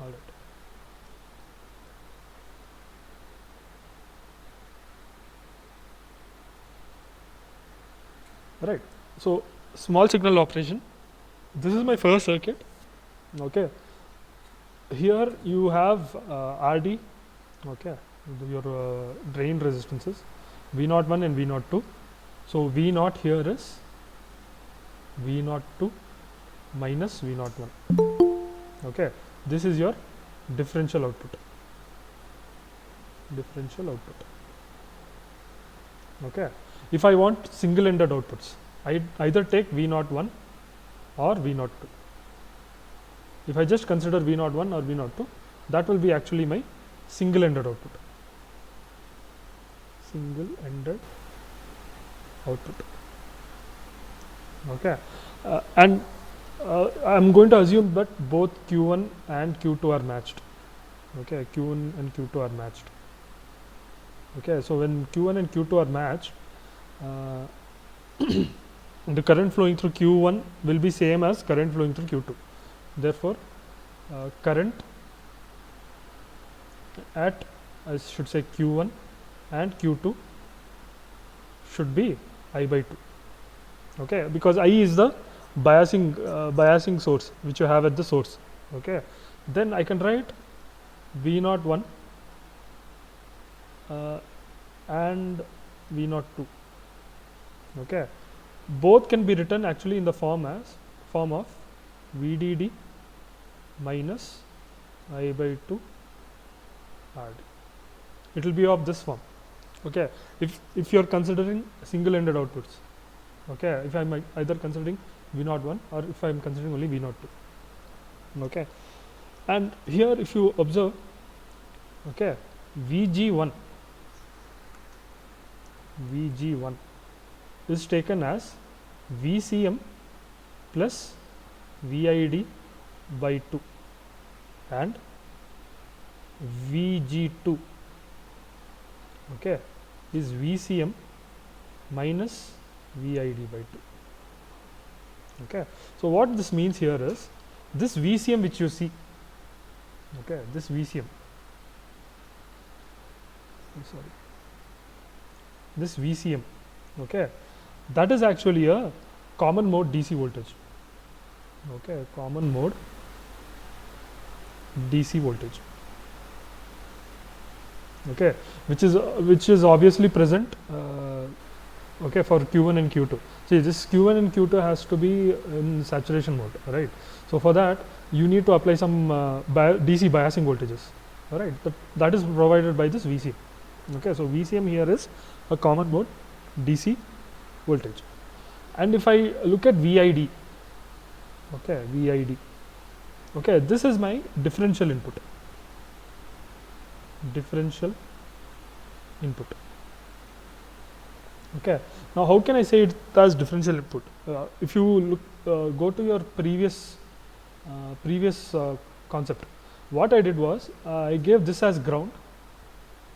All right. Right. So small signal operation. This is my first circuit. Okay. Here you have RD. Okay. Your drain resistances V01 and V02. So V0 here is V02 minus V01. Okay. This is your differential output. Differential output. Okay. If I want single ended outputs, I either take V01 or V02. If I just consider V01 or V02, that will be actually my single ended output. Single ended output. Okay. And I'm going to assume that both Q1 and Q2 are matched. Okay. Q1 and Q2 are matched. Okay. So when Q1 and Q2 are matched, the current flowing through Q1 will be same as current flowing through Q2. Therefore, current at, I should say, Q1 and Q2 should be I by 2. Okay, because I is the biasing source which you have at the source. Okay, then I can write V01 and V02. Okay, both can be written actually in the form of VDD minus I by 2 RD. It will be of this form. Okay, if you are considering single ended outputs. Okay, if I am either considering V01 or if I am considering only V02. Okay, and here if you observe, okay, VG1 is taken as VCM plus VID by 2 and VG2, okay, is VCM minus VID by 2. Okay, so what this means here is this VCM which you see, okay, this VCM, this VCM, okay, that is actually a common mode DC voltage. Okay, common mode DC voltage. Okay, which is obviously present. Okay, for Q1 and Q2. See, this Q1 and Q2 has to be in saturation mode, right? So for that, you need to apply some DC biasing voltages. All right, that is provided by this VCM. Okay, so VCM here is a common mode DC voltage. And if I look at VID, okay, VID, okay, this is my differential input. Differential input. Okay, now how can I say it as differential input? If you look, go to your previous concept, what I did was I gave this as ground,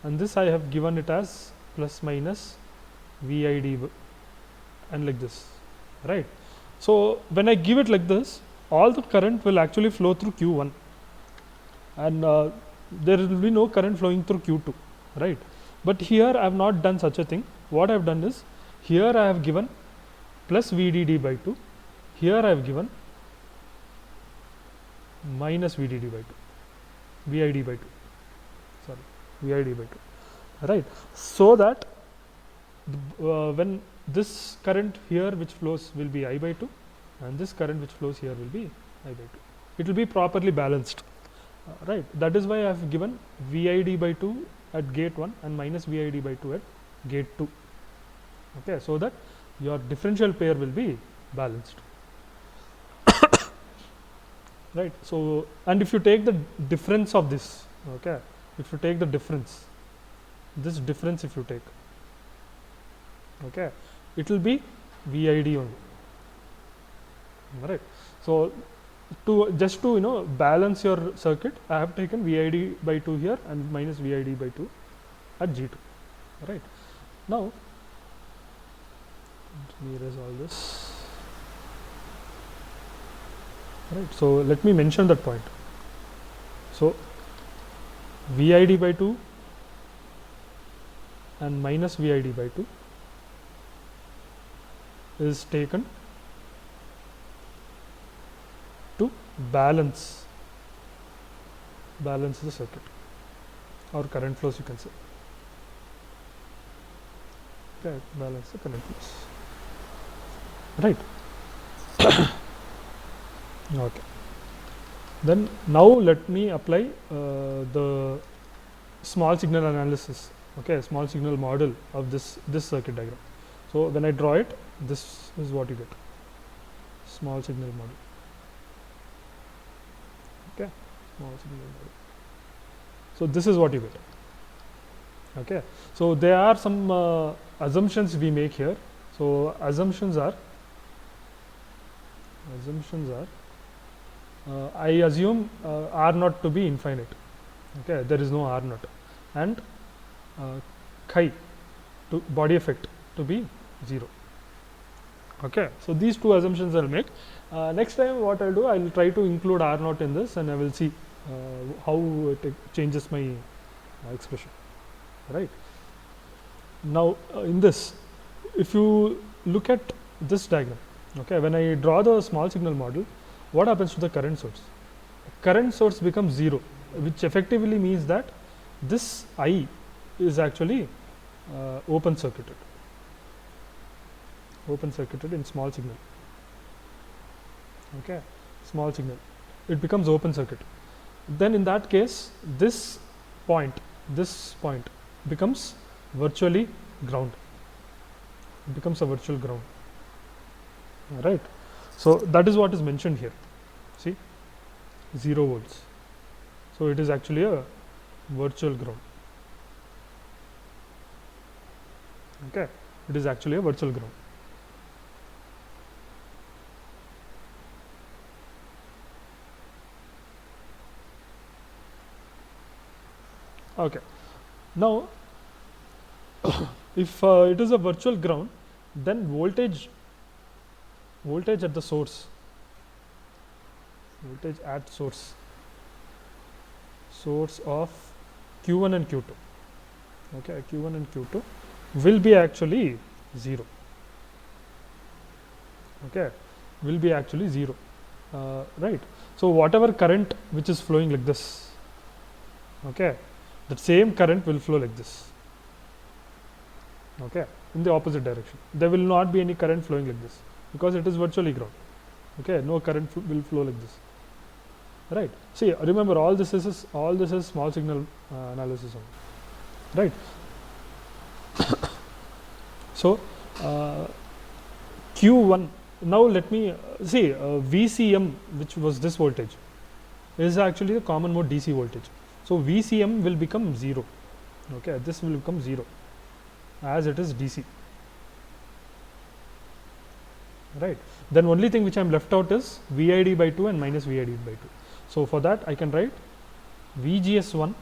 and this I have given it as plus minus VID and like this, right? So when I give it like this, all the current will actually flow through Q1, and there will be no current flowing through Q2, right? But here I have not done such a thing. What I have done is, here I have given plus VDD by 2, here I have given minus VDD by 2, VID by 2, sorry, VID by 2, right? So that when this current here which flows will be I by 2, and this current which flows here will be I by 2. It will be properly balanced, right? That is why I have given VID by 2 at gate 1 and minus VID by 2 at gate 2. Okay, so that your differential pair will be balanced. Right. So, and if you take the difference of this, okay, if you take the difference, this difference if you take, okay, it will be VID only. Right. So to just to balance your circuit, I have taken VID by 2 here and minus VID by 2 at G2. Right. Now let me erase all this. Right. So let me mention that point. So VID by 2 and minus VID by 2 is taken to balance the circuit, or current flows, you can say. Okay, balance the current flows. Right. Okay. Then now let me apply the small signal analysis. Okay, small signal model of this circuit diagram. So when I draw it, this is what you get. Small signal model. Okay, small signal model. So this is what you get. Okay, so there are some assumptions we make here. So assumptions are I assume R naught to be infinite. Okay, there is no R naught, and chi to body effect to be 0. Okay, so these two assumptions I'll make. Next time what I'll do, I'll try to include R naught in this, and I will see how it changes my expression. Right. Now in this, if you look at this diagram, okay, when I draw the small signal model, what happens to the current source? Current source becomes 0, which effectively means that this I is actually open circuited in small signal. Okay, small signal, it becomes open circuit. Then in that case, this point becomes virtually ground. It becomes a virtual ground. Right. So that is what is mentioned here. See, 0 volts. So it is actually a virtual ground. Okay, it is actually a virtual ground. Okay, now if it is a virtual ground, then voltage at the source, source of Q1 and Q2, okay, Q1 and Q2 will be actually 0. Okay, will be actually 0. Right. So whatever current which is flowing like this, okay, the same current will flow like this. Okay, in the opposite direction. There will not be any current flowing like this, because it is virtually ground. Okay, no current will flow like this. Right. See, remember, all this is small signal analysis only. Right. So Q1. Now let me see VCM, which was this voltage, is actually the common mode DC voltage. So VCM will become 0. Okay, this will become 0 as it is DC. Right. Then only thing which I am left out is VID by 2 and minus VID by 2. So for that I can write VGS1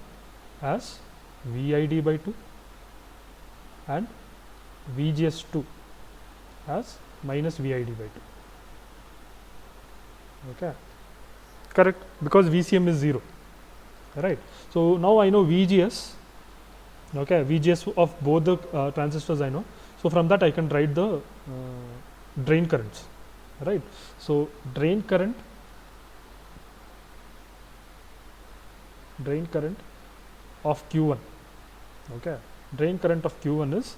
as VID by 2 and VGS2 as minus VID by 2. Okay, correct, because VCM is 0. Right. So now I know VGS. Okay, VGS of both the transistors I know. So from that I can write the drain currents. Right. So drain current of Q1. Okay, drain current of Q1 is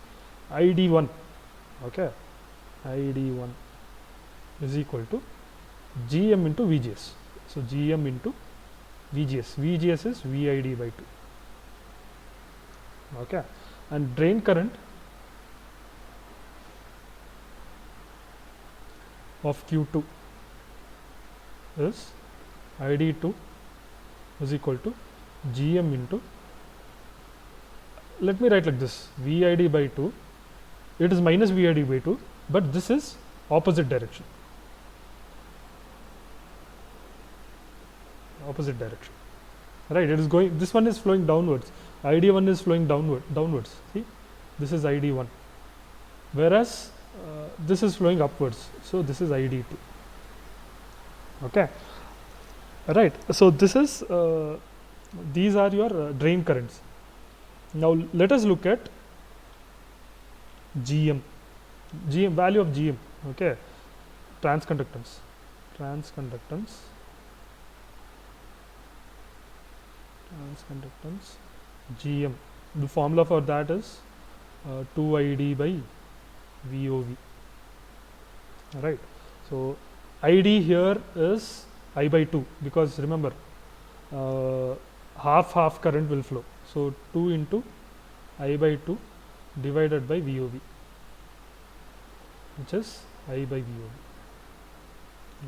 ID1. Okay, ID1 is equal to GM into VGS. So GM into VGS. VGS is VID by 2. Okay, and drain current of Q2 is ID2 is equal to GM into, let me write like this, VID by 2. It is minus VID by 2, but this is opposite direction. Right, it is going, this one is flowing downwards, ID1 is flowing downwards. See, this is ID1, whereas this is flowing upwards. So this is ID2. Okay, right. So this is These are your drain currents. Now let us look at GM. GM value of GM. Okay, transconductance. Transconductance. Transconductance. GM. The formula for that is 2ID by VOV. Right. So ID here is I by 2, because remember half current will flow. So 2 into I by 2 divided by VOV, which is I by VOV.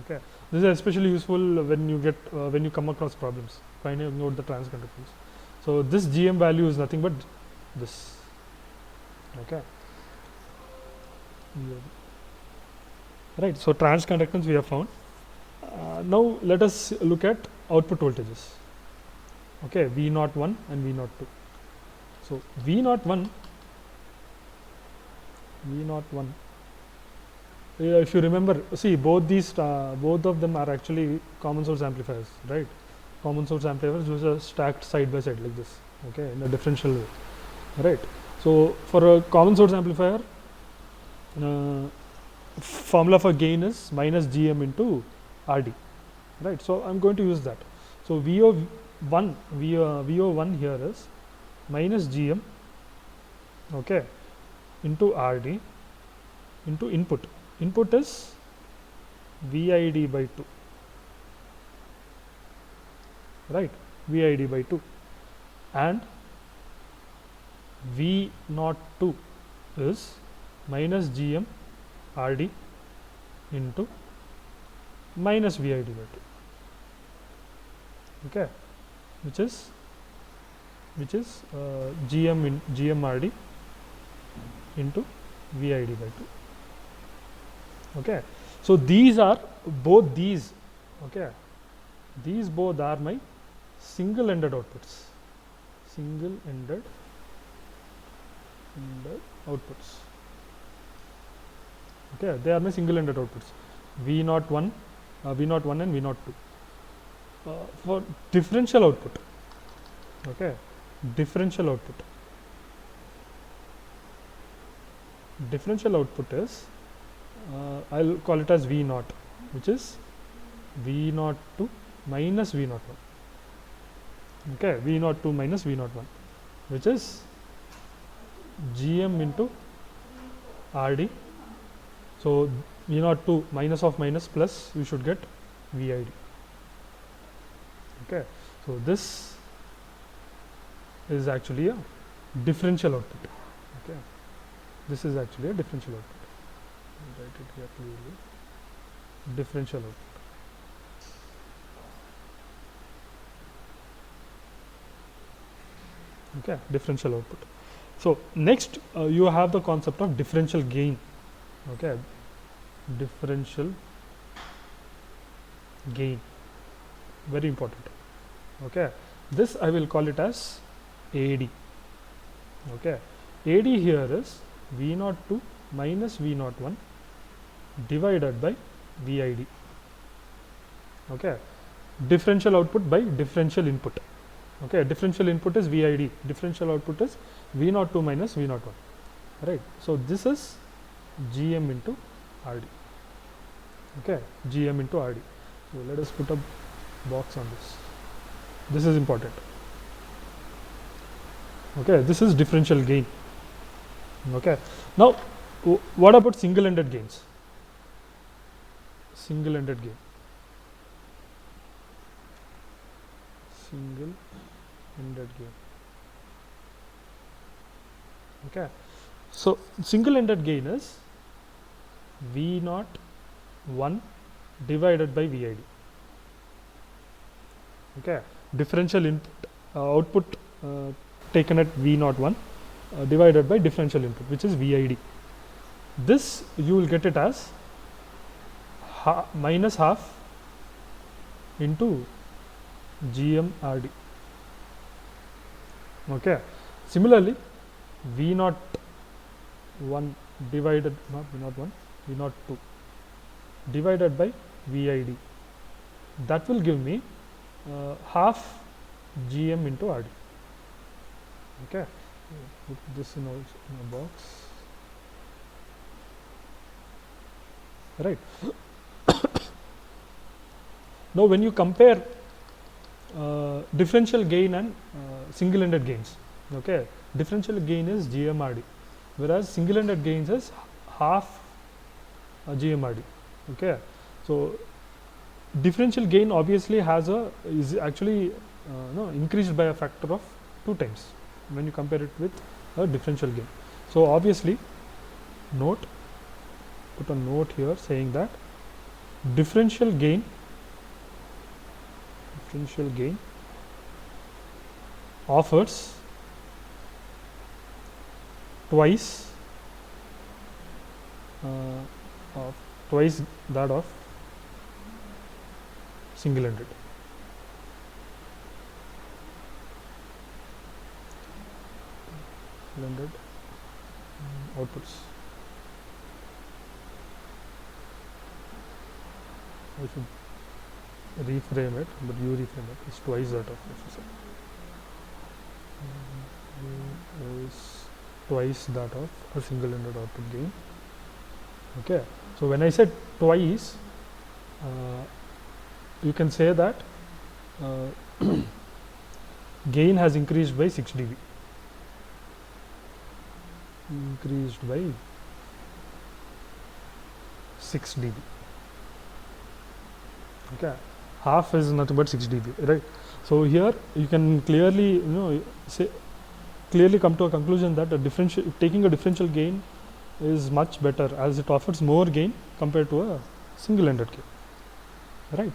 Okay. This is especially useful when you get when you come across problems finding out the transconductance. So this GM value is nothing but this. Okay. VOV. Right. So transconductance we have found. Now let us look at output voltages. Okay, V01 and V02. So V01, if you remember, see both these, both of them are actually common source amplifiers, right? Common source amplifiers which are stacked side by side like this, okay, in a differential way, right? So for a common source amplifier, formula for gain is minus GM into RD, right? So I'm going to use that. So VO1 here is minus GM, okay, into RD into input. Input is VID by 2, right? VID by 2, and V02 is minus GM RD into minus VID by 2, okay, which is GMRD into VID by 2. Okay, so these are both these. Okay, these both are my single-ended outputs. Single-ended outputs. Okay, they are my single-ended outputs. V01 and V02. For differential output. Okay, differential output. Differential output is I'll call it as V0, which is V02 minus V01. Okay, V02 minus V01, which is GM into RD. So V02 minus of minus plus, you should get VID. Okay, so this is actually a differential output. Okay, this is actually a differential output. I'll write it here clearly. Differential output. Okay, differential output. So next you have the concept of differential gain. Okay, differential gain, very important. Okay, this I will call it as AD. Okay, AD here is V02 minus V01 divided by VID. Okay, differential output by differential input. Okay, differential input is VID, differential output is V02 minus V01, right? So this is GM into RD. Okay, GM into RD. So let us put a box on this. This is important. Okay, this is differential gain. Okay, now what about single-ended gains? Single-ended gain. Single-ended gain. Okay, so single-ended gain is V01 divided by VID. Okay, differential input output taken at V01 divided by differential input, which is VID. This you will get it as minus half into GMRD. Okay, similarly V01 divided, not V01, V02 divided by VID, that will give me half GM into RD. Okay, put this in a box. Right. Now, when you compare differential gain and single-ended gains, okay, differential gain is GMRD, whereas single-ended gains is half GMRD. Okay, so differential gain obviously is actually no, increased by a factor of 2 times when you compare it with a differential gain. So obviously, put a note here saying that differential gain offers twice that of single-ended. Outputs. I should reframe it, but you reframe it. It's twice that of FSR. Is twice that of a single-ended output gain. Okay. So when I said twice, you can say that gain has increased by 6 dB. Increased by 6 dB. Okay, half is nothing but 6 dB, right? So here you can clearly, clearly come to a conclusion that taking a differential gain is much better, as it offers more gain compared to a single-ended gain, right?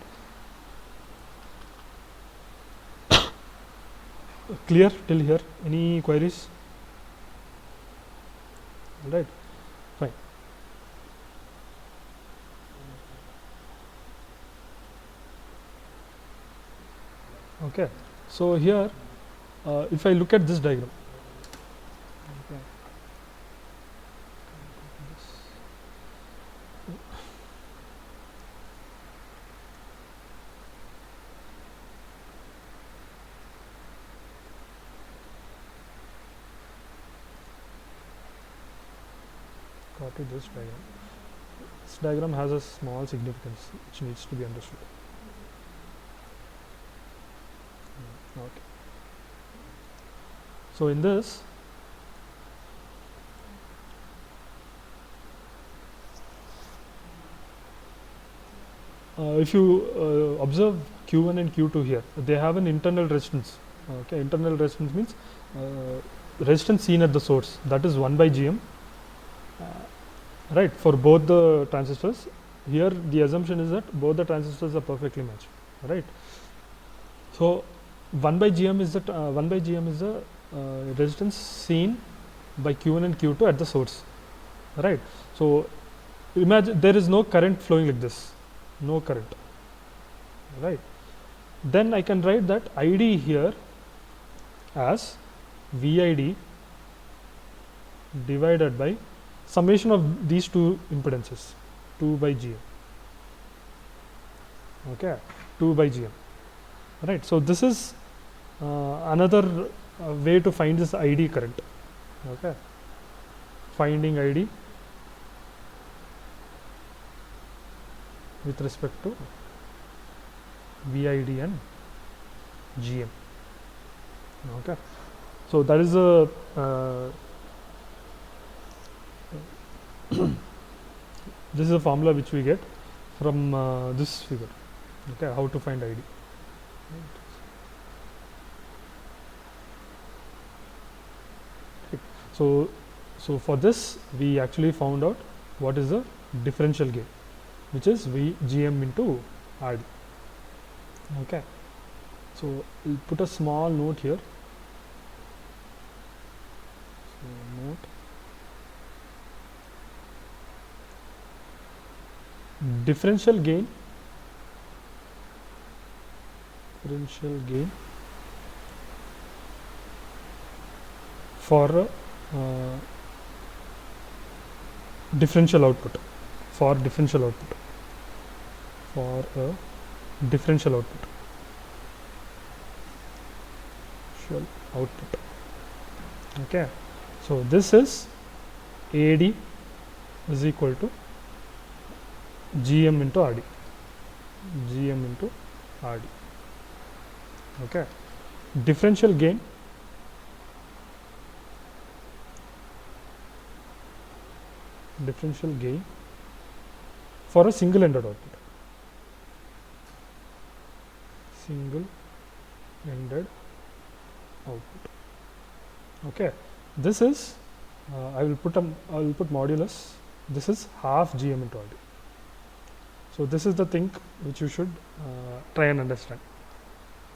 Clear till here? Any queries? Right, fine. Okay, so here if I look at this diagram, okay. Copy this diagram. This diagram has a small significance which needs to be understood. Okay. So in this, if you observe Q1 and Q2 here, they have an internal resistance. Okay, internal resistance means resistance seen at the source, that is 1 by GM. Right, for both the transistors. Here the assumption is that both the transistors are perfectly matched, right? So 1 by GM is the resistance seen by Q1 and Q2 at the source, right? So imagine there is no current flowing like this, no current, right? Then I can write that ID here as VID divided by summation of these two impedances, 2 by GM. Okay, 2 by GM. Right. So this is another way to find this ID current. Okay, finding ID with respect to VID and GM. Okay, so that is a this is a formula which we get from this figure. Okay, how to find ID. Right. So for this we actually found out what is the differential gain, which is GM into RD. Okay, so we'll put a small note here. So note differential gain for differential output, for a differential output differential output. Okay, so this is AD is equal to GM into RD, GM into RD. Okay, differential gain for a single ended output, single ended output. Okay, this is I will put modulus. This is half GM into RD. So this is the thing which you should try and understand,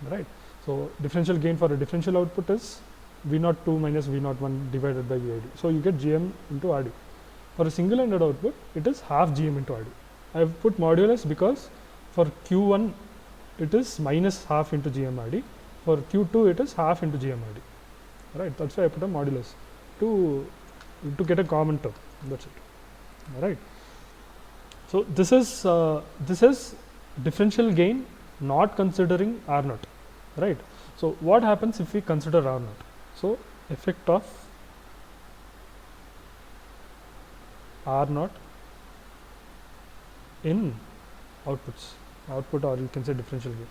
right? So differential gain for a differential output is V02 minus V01 divided by VID. So you get GM into RD. For a single ended output, it is half GM into RD. I have put modulus because for Q1 it is minus half into GMRD. For Q2 it is half into GMRD. Right? That's why I put a modulus to get a common term. That's it. All right. So this is differential gain not considering R naught. Right. So what happens if we consider R naught? So effect of R naught in outputs, output, or you can say differential gain.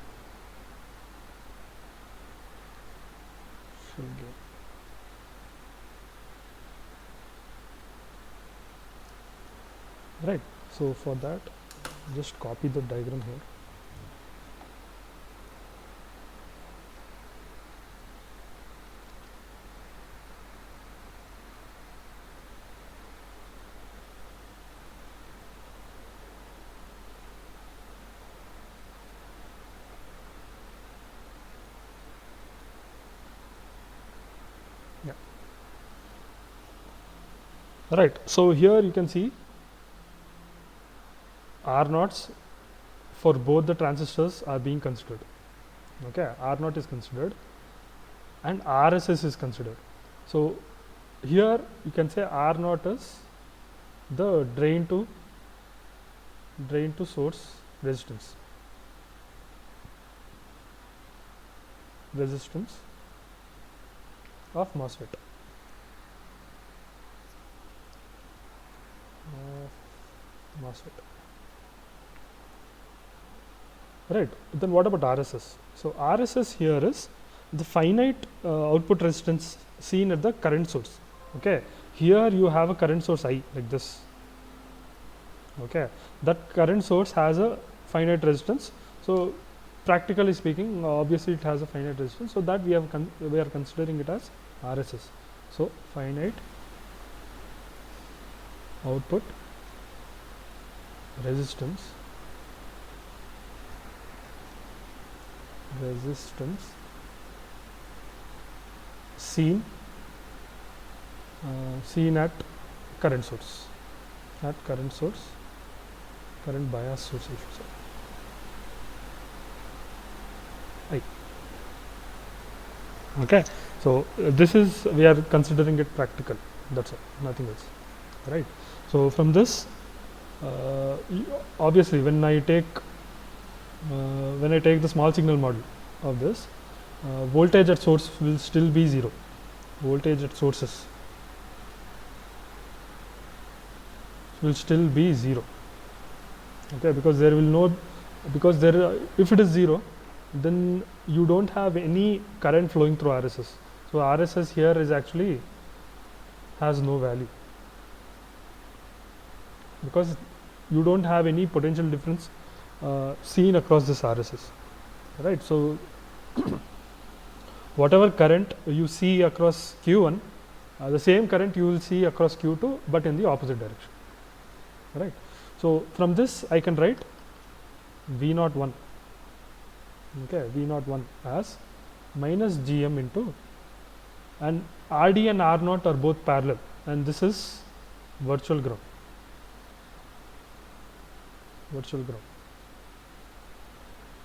Right. So for that, just copy the diagram here. Yeah. Right. So here you can see R naughts for both the transistors are being considered. Okay, R naught is considered and RSS is considered. So here you can say R naught is the drain to source resistance of MOSFET. Right. Then what about RSS? So RSS here is the finite output resistance seen at the current source. Okay. Here you have a current source I like this. Okay. That current source has a finite resistance. So practically speaking, obviously it has a finite resistance. So that we are considering it as RSS. So finite output resistance seen at current source, current bias source, I should say. Okay, so this is, we are considering it practical, that's all, nothing else, right? So from this, obviously when I take the small signal model of this, voltage at source will still be 0. Voltage at sources will still be 0. Okay, because there will no, because there if it is 0, then you don't have any current flowing through RSS. So RSS here is actually has no value because you don't have any potential difference seen across this RSS, right? So whatever current you see across Q1, the same current you will see across Q2, but in the opposite direction, right? So from this I can write V01, okay, V01 as minus GM into, and RD and R naught are both parallel, and this is virtual ground,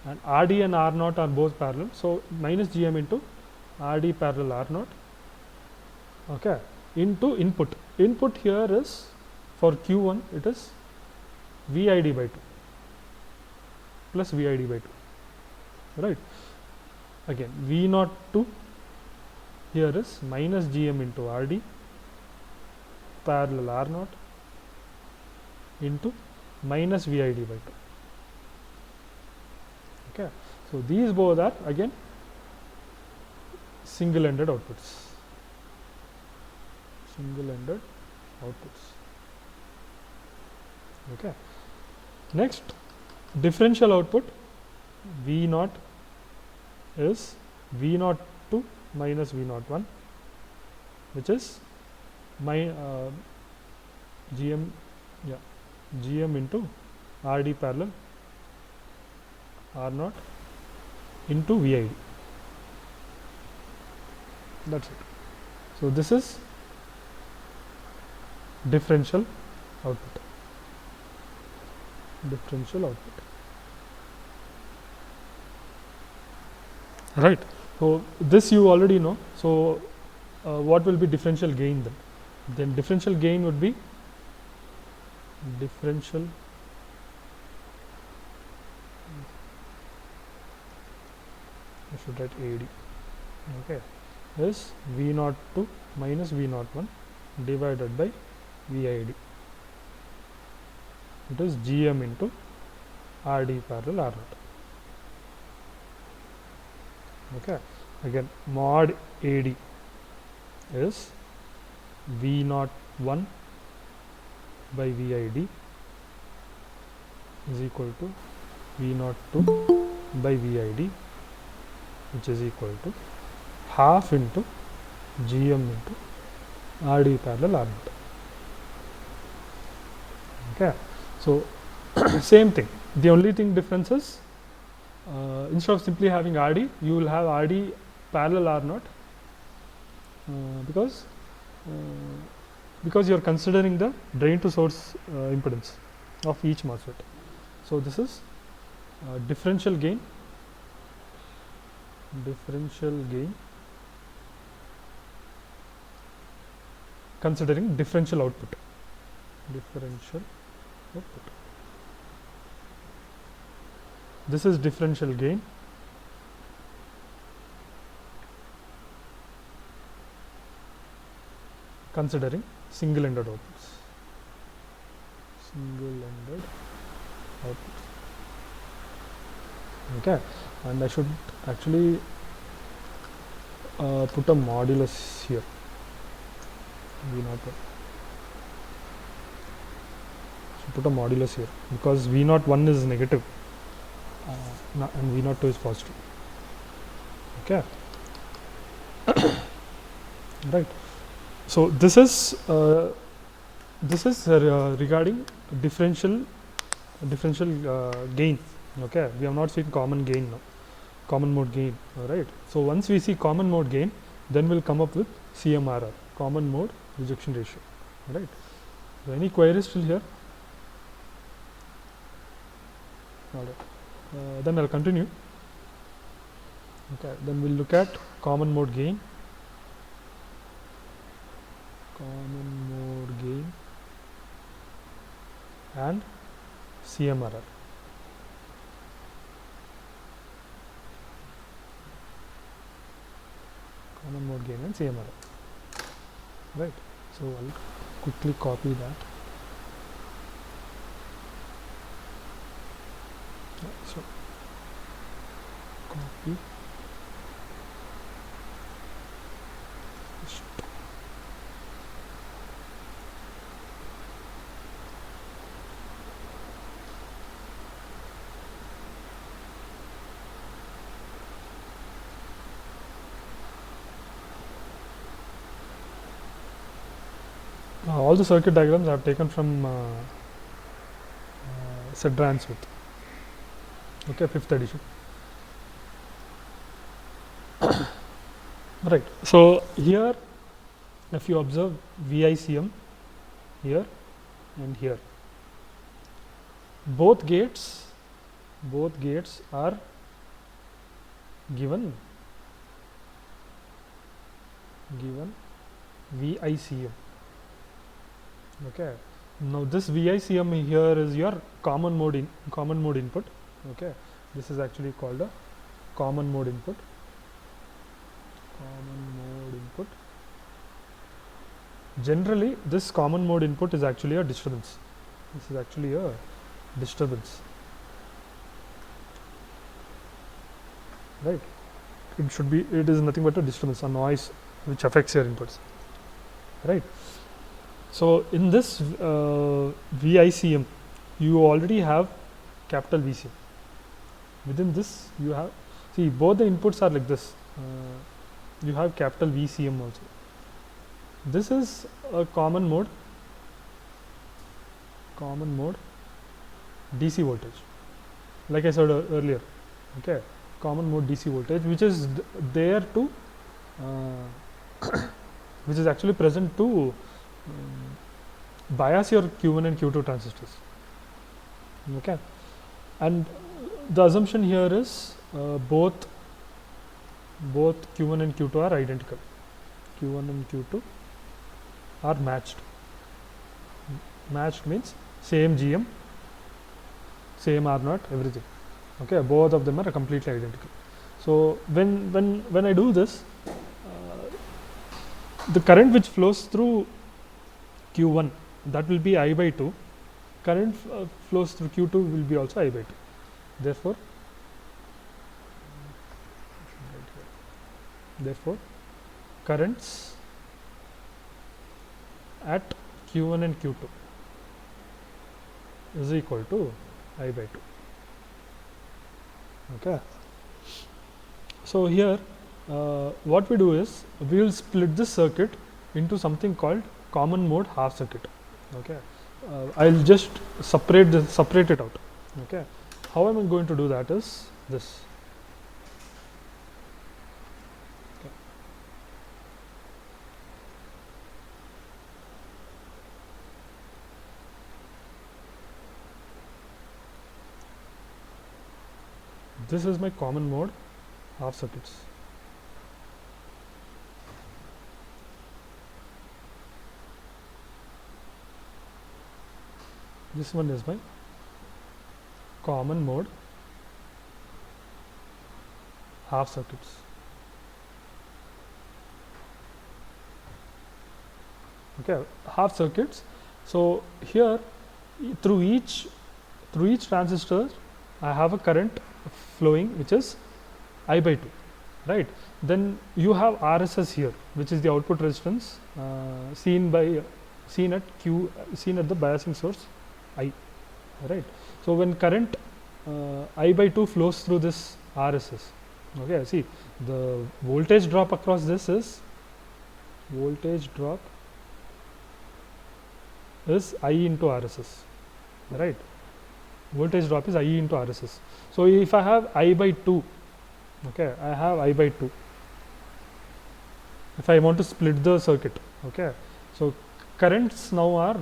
and RD and R naught are both parallel, so minus GM into RD parallel R naught, okay, into input here is for Q1 it is VID by 2 plus VID by 2, right? Again V02 here is minus Gm into Rd parallel R naught into minus Vid by 2. Okay, so these both are again single-ended outputs. Single-ended outputs. Okay. Next, differential output V naught is V naught 2 minus V naught 1, which is my Gm into Rd parallel R naught into Vid. That's it. So this is differential output. Differential output. Right. So this you already know. So what will be differential gain then? Then differential gain would be differential I should write AD. Okay, is V naught 2 minus V naught 1 divided by Vid. It is Gm into Rd parallel R naught. Okay, again mod AD is V naught 1 by Vid is equal to V naught 2 by Vid, which is equal to half into Gm into Rd parallel R naught. Okay, so same thing. The only thing difference is instead of simply having Rd, you will have Rd parallel R naught because you are considering the drain to source impedance of each MOSFET. So this is differential gain considering differential output. This is differential gain considering single-ended outputs. Okay, and I should actually put a modulus here. V naught 1. So put a modulus here because V naught 1 is negative and V naught 2 is positive. Okay. Right. So this is regarding differential gain. Okay, we have not seen common gain now, common mode gain. All right. So once we see common mode gain, then we'll come up with CMRR, common mode rejection ratio. All right. So any queries still here? All right. Then I'll continue. Okay. Then we'll look at common mode gain. And CMRR. Common mode gain and CMRR. Right. So I'll quickly copy that. So copy. All the circuit diagrams I have taken from Cedra and Smith. Okay, 5th edition. Right. So here, if you observe VICM here and here, both gates are given VICM. Okay. Now this VICM here is your common mode input. Okay. This is actually called a common mode input. Common mode input. Generally this common mode input is actually a disturbance. This is actually a disturbance, right? It should be, it is nothing but a disturbance, a noise which affects your inputs, right? So in this VICM you already have capital VCM. Within this you have, see, both the inputs are like this, you have capital VCM also. This is a common mode DC voltage, like I said earlier, okay, common mode DC voltage, which is there to which is actually present to bias your Q1 and Q2 transistors, okay. And the assumption here is both Q1 and Q2 are identical. Q1 and Q2 are matched. Matched means same GM, same R0, everything. Okay, both of them are completely identical. So when I do this, the current which flows through Q1, that will be I by 2. Current flows through Q2 will be also I by 2. Therefore currents at Q1 and Q2 is equal to I by 2. Okay. So here what we do is we will split this circuit into something called common mode half circuit. Okay. I'll just separate it out. Okay. How am I going to do that is this. Okay. This is my common mode half circuits. This one is my common mode half circuits. Okay, half circuits. So here through each transistor I have a current flowing which is I by 2, right? Then you have RSS here, which is the output resistance seen at the biasing source I, right? So when current I by 2 flows through this RSS, okay, see the voltage drop across this is I into RSS, right? Voltage drop is I into RSS. So if I have I by 2, okay, I have I by 2. If I want to split the circuit, okay, so currents now are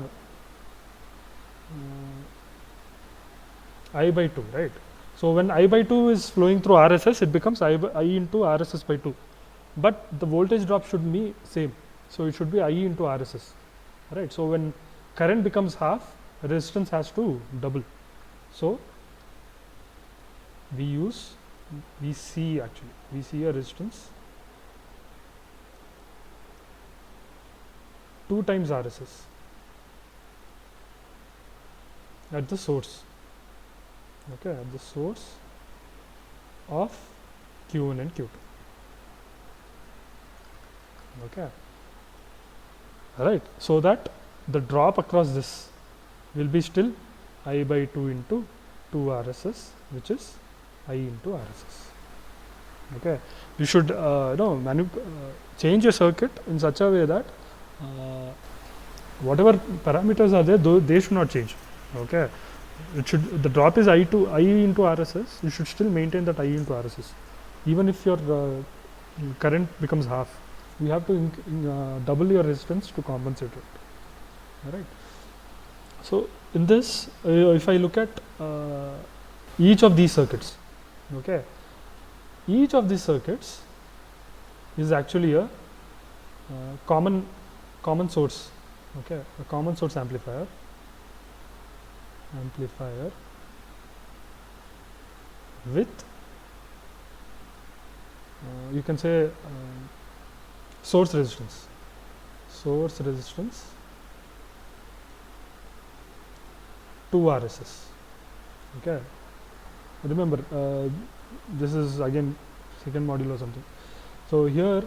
I by 2, right? So when I by 2 is flowing through RSS, it becomes I into RSS by 2. But the voltage drop should be same. So it should be I into RSS, right? So when current becomes half, resistance has to double. So we see a resistance 2 times RSS at the source, okay, at the source of Q1 and Q2, okay, right? So that the drop across this will be still I by 2 into 2 RSS, which is I into RSS. Okay, you should change your circuit in such a way that whatever parameters are there, they should not change. Okay, the drop is I into RSS. You should still maintain that I into RSS, even if your current becomes half. You have to double your resistance to compensate it. All right. So in this, if I look at each of these circuits, okay, each of these circuits is actually a common source, okay, a common source amplifier with you can say source resistance. source resistance to RSS. Okay, remember this is again second module or something. So here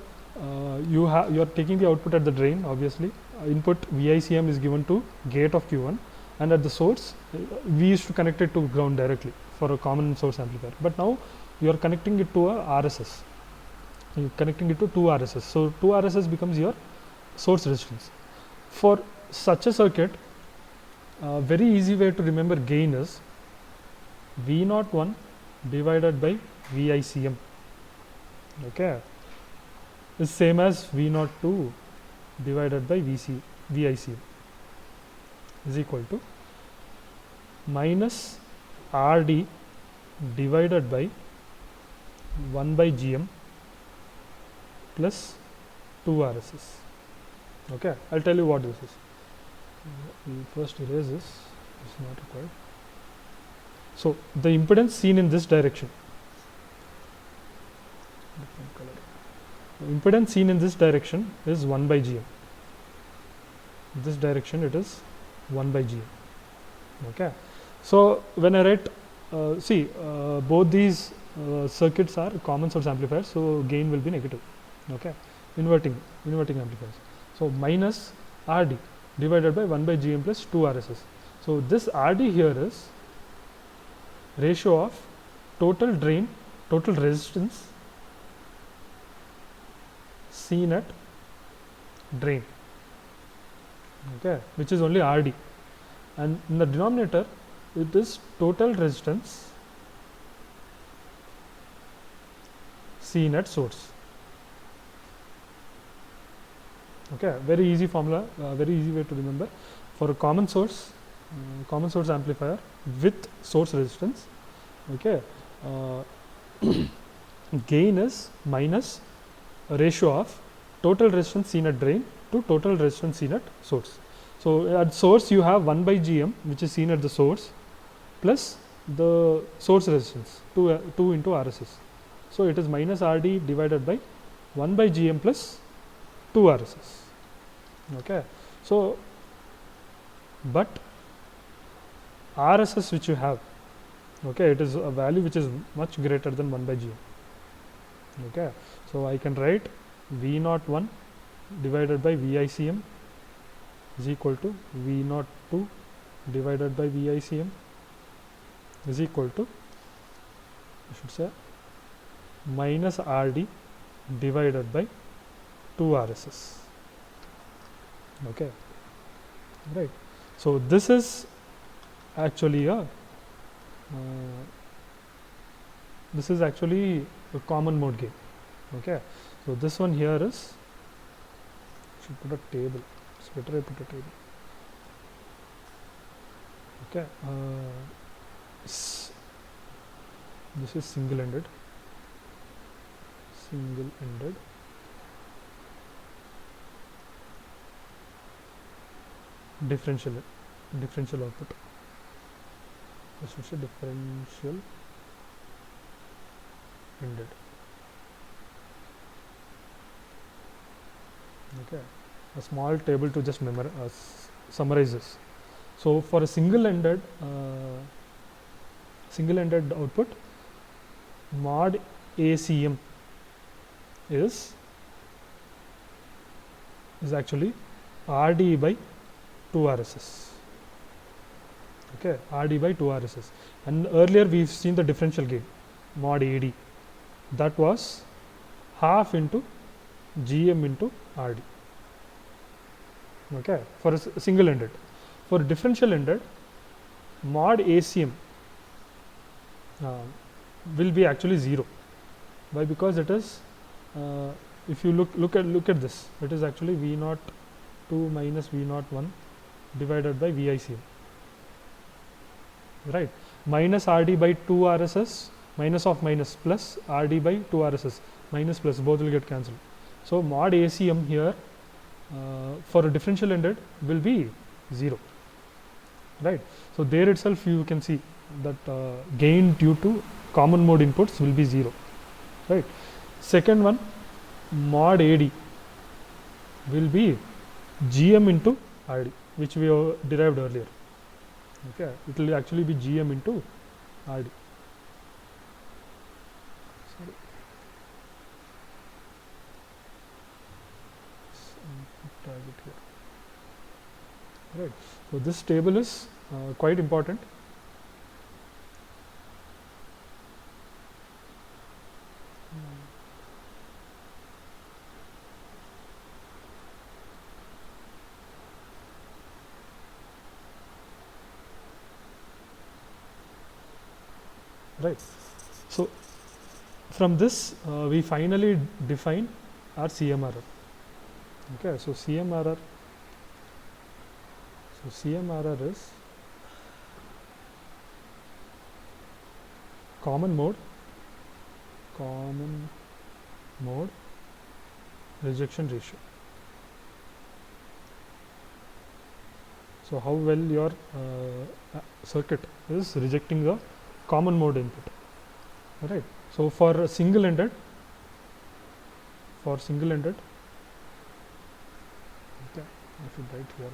you are taking the output at the drain. Obviously input VICM is given to gate of Q1, and at the source we used to connect it to ground directly for a common source amplifier, but now you are connecting it to a RSS. You are connecting it to 2 RSS. So 2 RSS becomes your source resistance. For such a circuit, very easy way to remember gain is V01 divided by VICM. Okay, is same as V02 divided by VICM is equal to minus RD divided by 1 by GM plus 2 RSS. Okay, I'll tell you what this is. We'll first erase this, it's not required. So the impedance seen in this direction, different color. The impedance seen in this direction is 1 by GM. This direction it is 1 by GM. Okay, so when I write, both these circuits are common source amplifiers, so gain will be negative. Okay, inverting amplifiers. So minus RD divided by 1 by GM plus 2 RSS. So this RD here is ratio of total drain, total resistance seen at drain. Okay, which is only RD, and in the denominator it is total resistance seen at source. Okay, very easy formula, very easy way to remember. For a common source amplifier with source resistance, okay, gain is minus a ratio of total resistance seen at drain to total resistance seen at source. So at source you have 1 by GM, which is seen at the source, plus the source resistance 2 into RSS. So it is minus RD divided by 1 by GM plus 2 RSS. Okay, so but RSS which you have, okay, it is a value which is much greater than 1 by GM. Okay, so I can write V01 divided by VICM is equal to V02 divided by VICM is equal to, I should say, minus RD divided by 2 RSS. Okay, right. So this is actually a common mode gain. Okay, so this one here is, should put a table. It's better I put a table. Okay, this is single-ended. Differential output. I should say differential ended. Okay, a small table to just summarize this. So for a single-ended output, mod ACM is actually RD by 2 RSS. Okay, RD by 2 RSS, and earlier we've seen the differential gain mod AD, that was half into GM into RD. Okay, for a single ended. For differential ended, mod ACM will be actually 0. Why? Because it is, if you look at this, it is actually V02 minus V01 divided by VICM, right? Minus RD by 2 RSS, minus of minus, plus RD by 2 RSS, minus plus, both will get cancelled. So mod ACM here for a differential ended will be 0, right? So there itself you can see that gain due to common mode inputs will be 0, right? Second one, mod AD will be Gm into RD, which we derived earlier. Okay, it will actually be Gm into RD. Sorry. Target here. Right. So this table is quite important. Right. So from this we finally define our CMRR. Okay, so CMRR is common mode rejection ratio. So how well your circuit is rejecting the common mode input. Right. So for single-ended, okay, I should write here.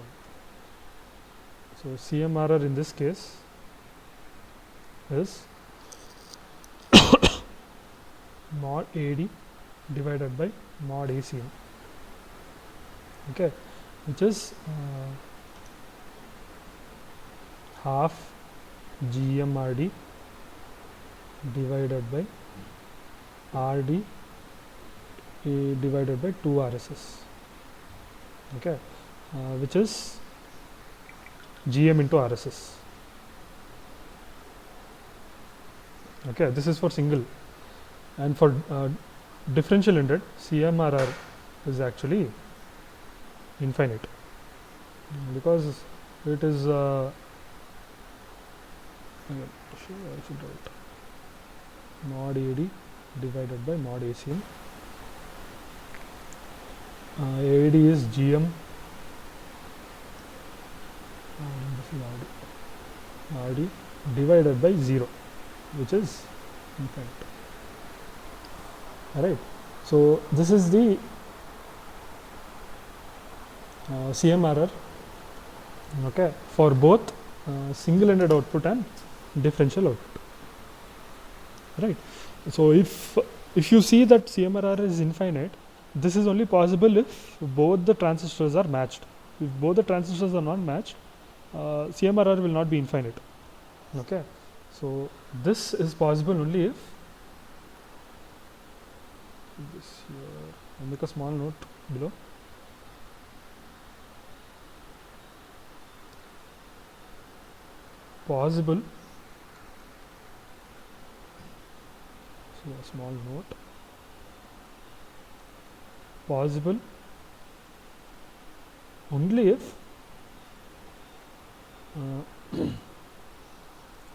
So CMRR in this case is mod AD divided by mod ACM. Okay, which is half GMRD divided by RD divided by 2 RSS. Okay, which is GM into RSS. Okay, this is for single, and for differential ended, CMRR is actually infinite because it is I should write mod AD divided by mod ACM. AD is GM and this is RD divided by 0, which is infinite. Alright, so this is the CMRR, okay, for both single-ended output and differential output. Right. So if you see that CMRR is infinite, this is only possible if both the transistors are matched. If both the transistors are not matched, CMRR will not be infinite. Okay. So this is possible only if this here. I'll make a small note below. Possible. So a small note. Possible only if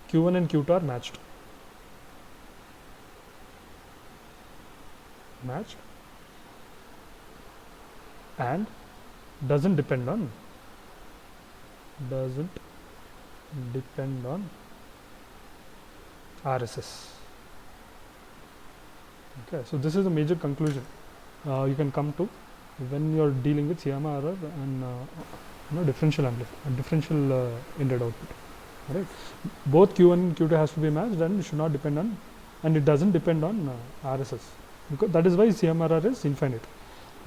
Q1 and Q2 are matched. And doesn't depend on RSS. Okay, so this is a major conclusion you can come to when you are dealing with CMRR and differential ended output. Right, both Q1 and Q2 has to be matched, and it should not depend on, and it doesn't depend on RSS, because that is why CMRR is infinite.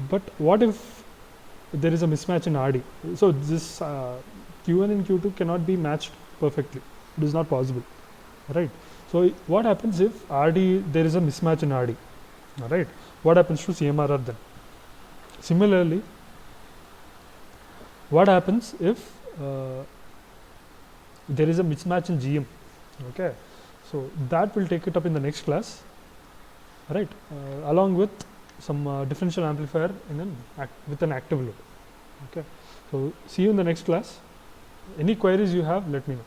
But what if there is a mismatch in RD? So this Q1 and Q2 cannot be matched perfectly. It is not possible. Right. So what happens if there is a mismatch in RD? All right. What happens to CMRR then? Similarly, what happens if there is a mismatch in GM? Okay. So that we'll take it up in the next class. Right. Along with some differential amplifier with an active load. Okay. So see you in the next class. Any queries you have, let me know.